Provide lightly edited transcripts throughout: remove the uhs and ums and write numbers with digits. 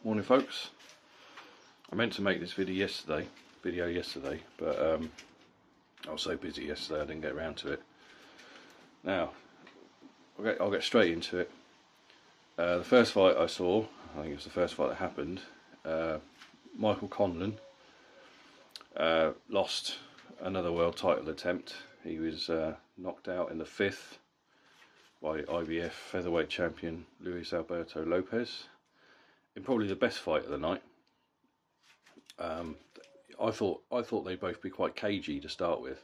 Morning folks. I meant to make this video yesterday, but I was so busy yesterday I didn't get around to it. Now, I'll get straight into it. The first fight I saw, I think it was the first fight that happened, Michael Conlan lost another world title attempt. He was knocked out in the 5th by IBF featherweight champion Luis Alberto Lopez, in probably the best fight of the night. I thought they'd both be quite cagey to start with,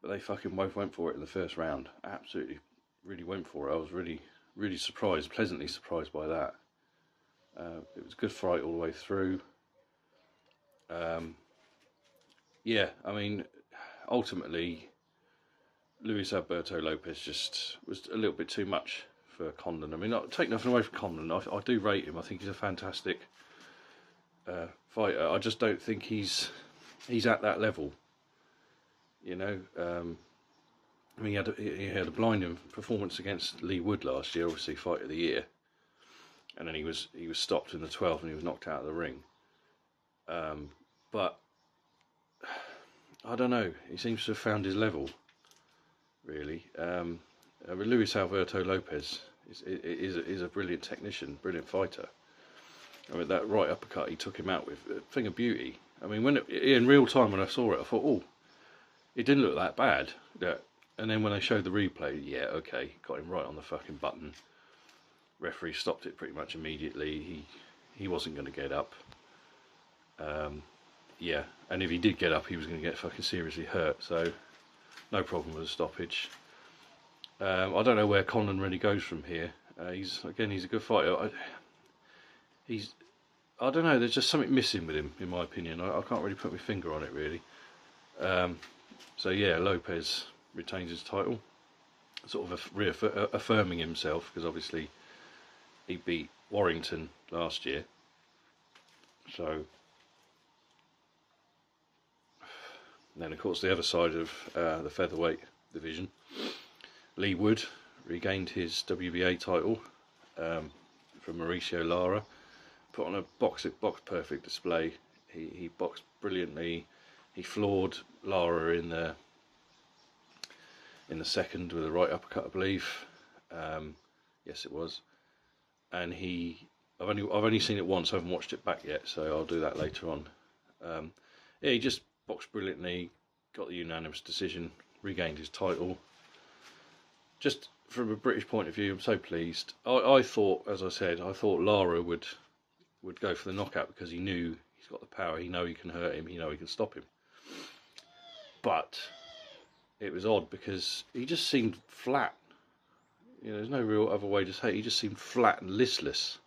but they fucking both went for it in the first round. Absolutely, really went for it. I was really surprised, pleasantly surprised by that. It was a good fight all the way through. Yeah, I mean, ultimately, Luis Alberto Lopez just was a little bit too much for Conlan. I mean, I take nothing away from Conlan. I do rate him. I think he's a fantastic fighter. I just don't think he's at that level. You know, I mean, he had a blinding performance against Lee Wood last year, obviously fight of the year, and then he was stopped in the 12th and he was knocked out of the ring. But I don't know. He seems to have found his level, really. Luis Alberto Lopez is a brilliant technician, brilliant fighter. I mean, that right uppercut he took him out with, a thing of beauty. I mean, in real time when I saw it, I thought, oh, it didn't look that bad. Yeah. And then when they showed the replay, yeah, okay, got him right on the fucking button. Referee stopped it pretty much immediately. He wasn't going to get up. Yeah, and if he did get up, he was going to get fucking seriously hurt. So, no problem with the stoppage. I don't know where Conlan really goes from here. He's a good fighter. I don't know. There's just something missing with him, in my opinion. I can't really put my finger on it, really. So yeah, Lopez retains his title, sort of affirming himself, because obviously he beat Warrington last year. So then, of course, the other side of the featherweight division, Lee Wood regained his WBA title from Mauricio Lara. Put on a box perfect display. He boxed brilliantly. He floored Lara in the second with a right uppercut, I believe. Yes, it was. And I've only seen it once. I haven't watched it back yet, so I'll do that later on. Yeah, he just boxed brilliantly, got the unanimous decision, regained his title. Just from a British point of view, I'm so pleased. I thought, as I said, Lara would go for the knockout, because he knew he's got the power. He know he can hurt him. He know he can stop him. But it was odd, because he just seemed flat. You know, there's no real other way to say it. He just seemed flat and listless.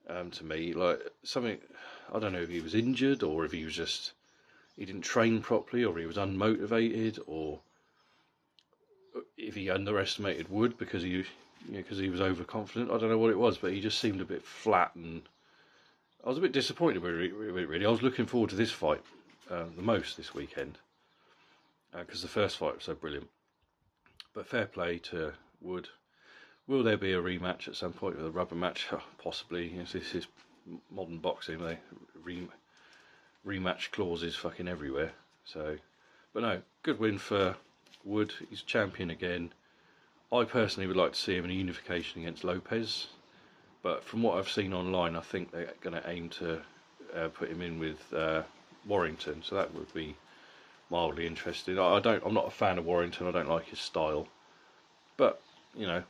To me, like something. I don't know if he was injured, or if he didn't train properly, or he was unmotivated, or if he underestimated Wood because he was overconfident. I don't know what it was, but he just seemed a bit flat, and I was a bit disappointed with it, really. I was looking forward to this fight the most this weekend, because the first fight was so brilliant. But fair play to Wood. Will there be a rematch at some point with a rubber match? Oh, possibly. Yes, this is modern boxing. They rematch clauses fucking everywhere. So, but no, good win for Wood. He's champion again. I personally would like to see him in a unification against Lopez, but from what I've seen online, I think they're going to aim to put him in with Warrington. So that would be mildly interesting. I'm not a fan of Warrington. I don't like his style, but you know,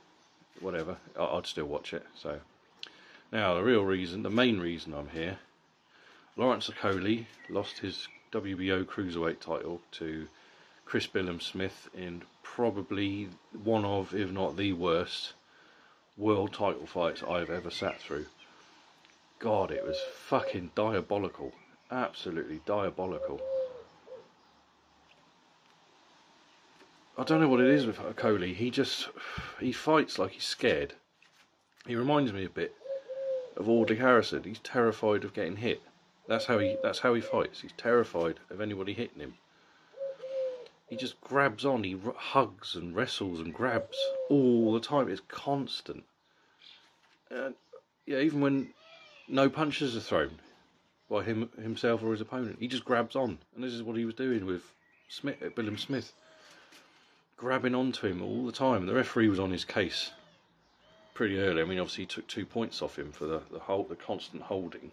whatever. I'd still watch it. So now the main reason I'm here. Lawrence Okolie lost his WBO cruiserweight title to Chris Billam-Smith in probably one of, if not the worst, world title fights I've ever sat through. God, it was fucking diabolical. Absolutely diabolical. I don't know what it is with Okolie. He fights like he's scared. He reminds me a bit of Audley Harrison. He's terrified of getting hit. That's how he fights. He's terrified of anybody hitting him. He just grabs on. He hugs and wrestles and grabs all the time. It's constant. Yeah, even when no punches are thrown by himself or his opponent. He just grabs on, and this is what he was doing with Billam-Smith, grabbing onto him all the time. The referee was on his case pretty early. I mean, obviously he took 2 points off him for the constant holding,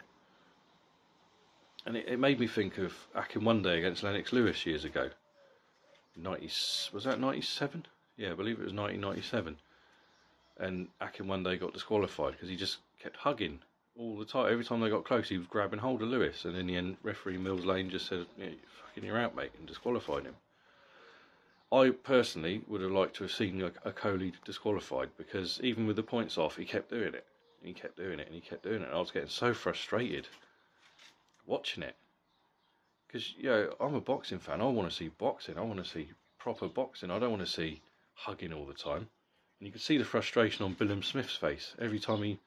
and it made me think of Akinwande against Lennox Lewis years ago. Was that 97? Yeah, I believe it was 1997. And Akinwande got disqualified because he just kept hugging all the time. Every time they got close, he was grabbing hold of Lewis, and in the end, referee Mills Lane just said, yeah, "You're out, mate," and disqualified him. I personally would have liked to have seen Okolie disqualified, because even with the points off, he kept doing it, and he kept doing it, and he kept doing it. And I was getting so frustrated watching it, because I'm a boxing fan. I want to see boxing. I want to see proper boxing. I don't want to see hugging all the time. And you could see the frustration on Billam-Smith's face every time he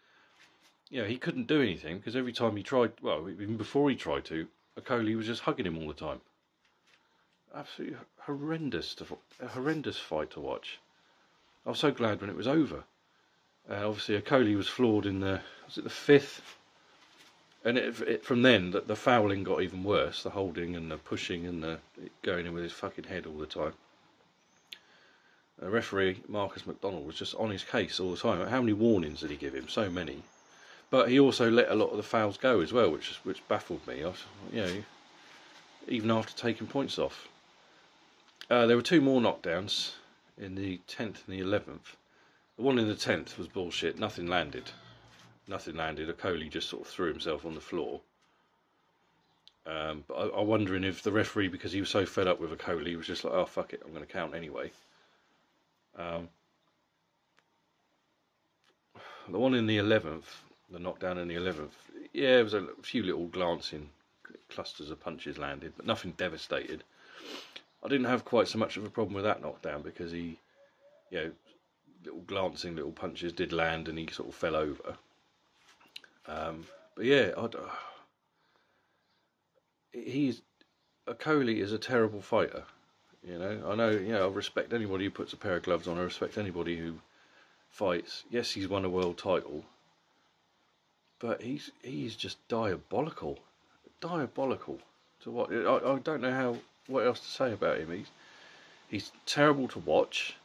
couldn't do anything, because every time he tried, well, even before he tried to, Okolie was just hugging him all the time. Absolutely a horrendous fight to watch. I was so glad when it was over. Obviously, Okolie was floored in the 5th, and from then the fouling got even worse. The holding and the pushing and the going in with his fucking head all the time. Referee Marcus McDonald was just on his case all the time. How many warnings did he give him? So many. But he also let a lot of the fouls go as well, which baffled me. Even after taking points off. There were 2 more knockdowns in the 10th and the 11th. The one in the 10th was bullshit. Nothing landed. Okolie just sort of threw himself on the floor. But I'm wondering if the referee, because he was so fed up with Okolie, was just like, "Oh, fuck it, I'm going to count anyway." The one in the 11th, the knockdown in the 11th, yeah, it was a few little glancing clusters of punches landed, but nothing devastated. I didn't have quite so much of a problem with that knockdown, because he, little glancing little punches did land and he sort of fell over. But yeah, Okolie is a terrible fighter. I know, I respect anybody who puts a pair of gloves on. I respect anybody who fights. Yes, he's won a world title, but he's just diabolical to watch. I don't know what else to say about him. He's terrible to watch.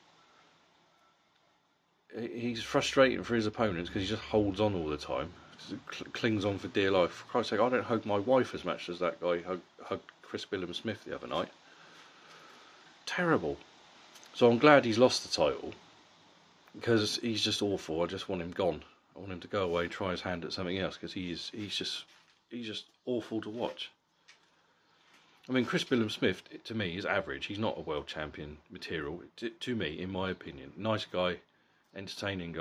He's frustrating for his opponents because he just holds on all the time, clings on for dear life. For Christ's sake, I don't hug my wife as much as that guy hugged Chris Billam-Smith the other night. Terrible. So I'm glad he's lost the title, because he's just awful. I just want him gone. I want him to go away, try his hand at something else, because he's just awful to watch. I mean, Chris Billam-Smith, to me, is average. He's not a world champion material, to me, in my opinion. Nice guy, entertaining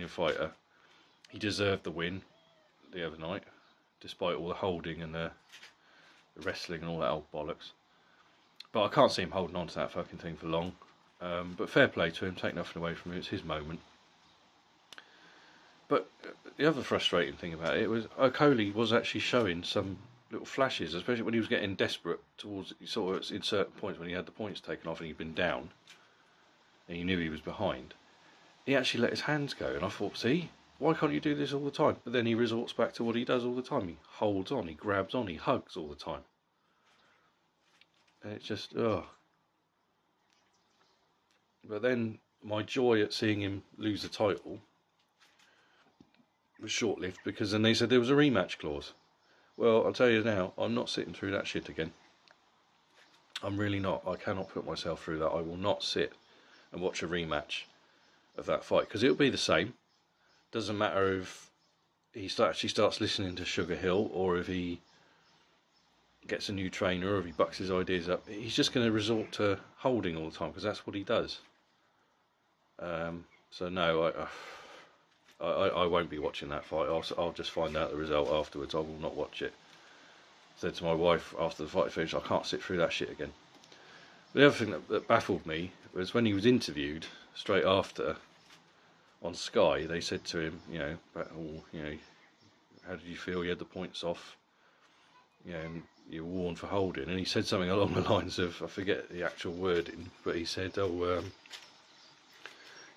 fighter. He deserved the win the other night, despite all the holding and the wrestling and all that old bollocks. But I can't see him holding on to that fucking thing for long. But fair play to him, take nothing away from him, it's his moment. But the other frustrating thing about it was Okolie was actually showing some little flashes, especially when he was getting desperate towards sort of in certain points, when he had the points taken off and he'd been down and he knew he was behind. He actually let his hands go, and I thought, see, why can't you do this all the time? But then he resorts back to what he does all the time. He holds on, he grabs on, he hugs all the time. And it's just, ugh. But then my joy at seeing him lose the title was short-lived, because then they said there was a rematch clause. Well, I'll tell you now, I'm not sitting through that shit again. I'm really not. I cannot put myself through that. I will not sit and watch a rematch of that fight, because it'll be the same. Doesn't matter if he actually starts listening to Sugar Hill, or if he gets a new trainer, or if he bucks his ideas up. He's just going to resort to holding all the time, because that's what he does. So no, I won't be watching that fight. I'll just find out the result afterwards. I will not watch it. I said to my wife after the fight finished, I can't sit through that shit again. The other thing that baffled me was when he was interviewed straight after on Sky. They said to him, how did you feel? You had the points off, and you were warned for holding. And he said something along the lines of, I forget the actual wording, but he said,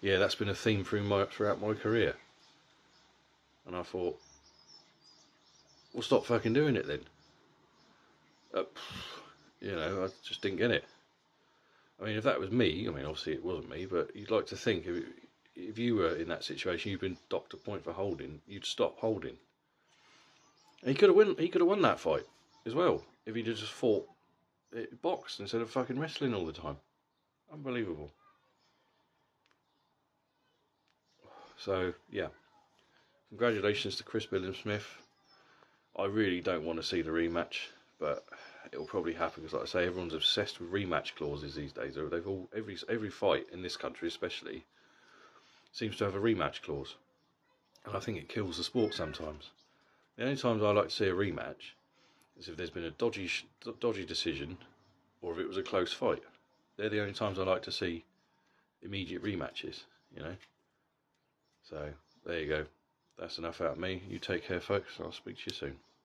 yeah, that's been a theme throughout my career. And I thought, Well, stop fucking doing it then. You know, I just didn't get it. I mean, if that was me, I mean, obviously it wasn't me, but you'd like to think if you were in that situation, you've been docked a point for holding, you'd stop holding. And he could have won that fight as well if he'd just fought boxed instead of fucking wrestling all the time. Unbelievable. So yeah, congratulations to Chris Billam-Smith. I really don't want to see the rematch, but it'll probably happen because, like I say, everyone's obsessed with rematch clauses these days. They've all every fight in this country, especially, seems to have a rematch clause, and I think it kills the sport sometimes. The only times I like to see a rematch is if there's been a dodgy decision, or if it was a close fight. They're the only times I like to see immediate rematches. You know. So there you go. That's enough out of me. You take care, folks. I'll speak to you soon.